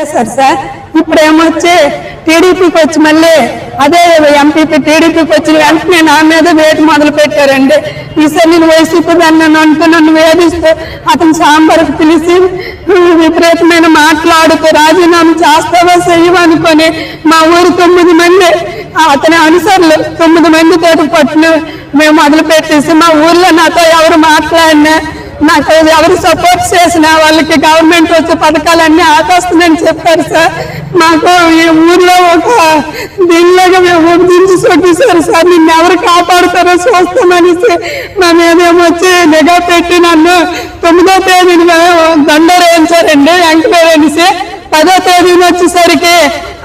చేశారు సార్. ఇప్పుడు ఏమొచ్చి టీడీపీకి వచ్చి మళ్ళీ అదే ఎంపీపీ టీడీపీకి వచ్చిన వెంటనే నా మీద వేటు మొదలు పెట్టారండి. ఈసారి నేను వైసీపీ దాన్ని అంటూ నన్ను వేధిస్తూ అతను సాంబార్కి పిలిచి విపరీతమైన మాట్లాడుతూ రాజీనామా చేస్తావా చెయ్యమనుకొని మా ఊరు 9 మంది అతని అనుసరులు 9 మందితో పట్టును మేము మొదలు పెట్టేసి మా ఊర్లో నాతో ఎవరు మాట్లాడినా నాకు ఎవరు సపోర్ట్ చేసిన వాళ్ళకి గవర్నమెంట్ వచ్చే పథకాలన్నీ ఆపేస్తుందని చెప్పారు సార్. మాకు ఈ ఊర్లో ఒక దీనిలాగా మేము దించి కొట్టేశారు సార్. నిన్ను ఎవరు కాపాడుతారో చూస్తామనేసి మా మీదేమొచ్చి నిఘా పెట్టి నన్ను 9వ తేదీని దండోరు వేయించారండి ఎంక్వైరీ అనేసి. 10వ తేదీని వచ్చేసరికి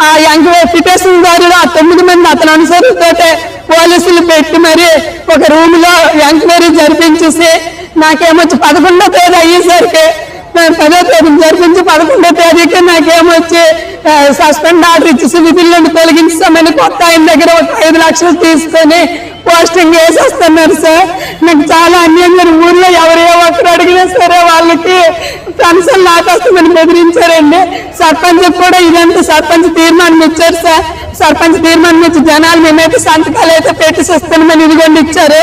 ఆ ఎంక్వైరీ పిటిషన్ దారులు ఆ 9 మంది అతను అనుసరితో పోలీసులు పెట్టి మరి ఒక రూమ్ లో ఎంక్వైరీ జరిపించేసి నాకేమొచ్చి 11వ తేదీ అయ్యేసరికి 10వ తేదీని జరిపించి 11వ తేదీకి నాకేమొచ్చి సస్పెండ్ ఆర్డర్ ఇచ్చేసి విధుల నుండి తొలగించామని కొత్త ఆయన దగ్గర ఒక 5 లక్షలు తీసుకొని పోస్టింగ్ వేసేస్తున్నారు సార్. నాకు చాలా అన్యంగా ఊర్లో ఎవరే ఒక్కరు అడిగినా సరే వాళ్ళకి పెన్షన్ ఆపేస్తామని బెదిరించారండి. సర్పంచ్ కూడా ఇదంతా సర్పంచ్ తీర్మానం ఇచ్చారు సార్. సర్పంచ్ తీర్మానం ఇచ్చి జనాలు మేమైతే సంతకాలు అయితే పెట్టిస్తామని ఇదిగోండి ఇచ్చారు.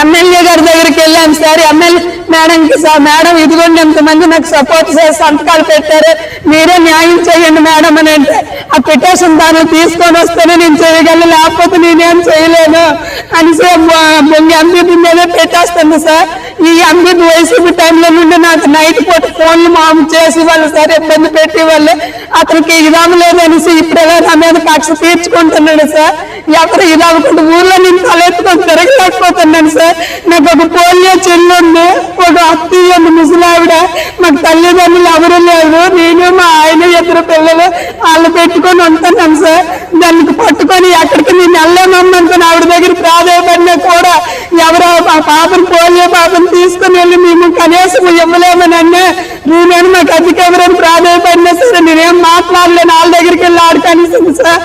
ఎమ్మెల్యే గారి దగ్గరికి వెళ్ళాను సార్. ఎమ్మెల్యే మేడంకి మేడం ఇదిగోండి ఎంతమంది నాకు సపోర్ట్ చేసి సంతకాలు పెట్టారు, మీరే న్యాయం చేయండి మేడం అని అంటే ఆ పిటిషన్ దాన్ని తీసుకొని వస్తేనే నేను చేయగలను, లేకపోతే నేనేం చేయలేను అనేసి ఎంపీ మీదే పెట్టేస్తుంది సార్. ఈ ఎంపీ వైసీపీ టైంలో నుండి నాకు నైట్ పూట ఫోన్లు మాము చేసి వాళ్ళు సార్ ఇబ్బంది పెట్టి వాళ్ళు అతనికి ఇదాము లేదు అనేసి ఇప్పుడు నా మీద కక్ష తీర్చుకుంటున్నాడు సార్. ఎవరు ఇదవకుండా ఊర్లో నేను తలెత్తుకొని తిరగలేకపోతున్నాను సార్. నాకు ఒక పోలియో చెల్లి ఉంది, ఒక అత్తయ్య ఉంది ముసలావిడ, మాకు తల్లిదండ్రులు ఎవరు లేరు, నేను మా ఆయన 2 పిల్లలు వాళ్ళు పెట్టుకొని ఉంటున్నాను సార్. దానికి పట్టుకొని ఎక్కడికి నేను వెళ్ళలేమనుకుని ఆవిడ దగ్గర ప్రాధాయపడినా కూడా ఎవరో మా పాపను పోలియో పాపను తీసుకుని వెళ్ళి మేము కనీసం ఇవ్వలేమని అన్నా నేనేమి నాకు అధిక ఎవరైనా ప్రాధాయపడినా సరే నేనేం మాట్లాడలేను. వాళ్ళ దగ్గరికి వెళ్ళి ఆడుకనిస్తుంది సార్.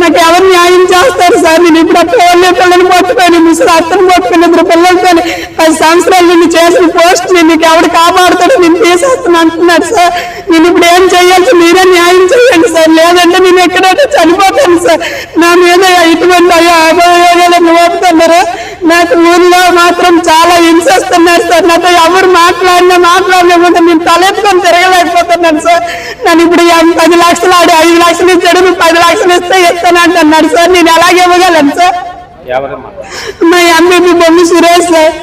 నాకు ఎవరు న్యాయం చేస్తారు సార్? నేను ఇప్పుడు పోలియో పిల్లలు పట్టుకొని ముసలి అత్తను పట్టుకుని 2 పిల్లలతో 10 సంవత్సరాలు నిన్ను చేసిన పోస్ట్ నీకు ఎవరు కాపాడుతాడో నేను తీసేస్తాను అంటున్నాడు సార్. నేను ఇప్పుడు ఏం చేయాల్సి మీరే న్యాయం చేయండి సార్, లేదంటే నేను ఎక్కడైతే చనిపోతాను సార్. నా మీద ఇటువంటి అభియోగాలను మోపుతున్నారు. నాకు ఊళ్ళో మాత్రం చాలా హింసిస్తున్నారు సార్. నాతో ఎవరు మాట్లాడలేకపోతే నేను తలెత్తుకొని తిరగలేకపోతున్నాను సార్. నన్ను ఇప్పుడు 10 లక్షలు 5 లక్షలు ఇచ్చాడు, 10 లక్షలు ఇస్తే ఇస్తానంటున్నాడు సార్. నేను ఎలాగ ఇవ్వగలను సార్? మా ఎంపీ బొమ్మ సురేష్ సార్.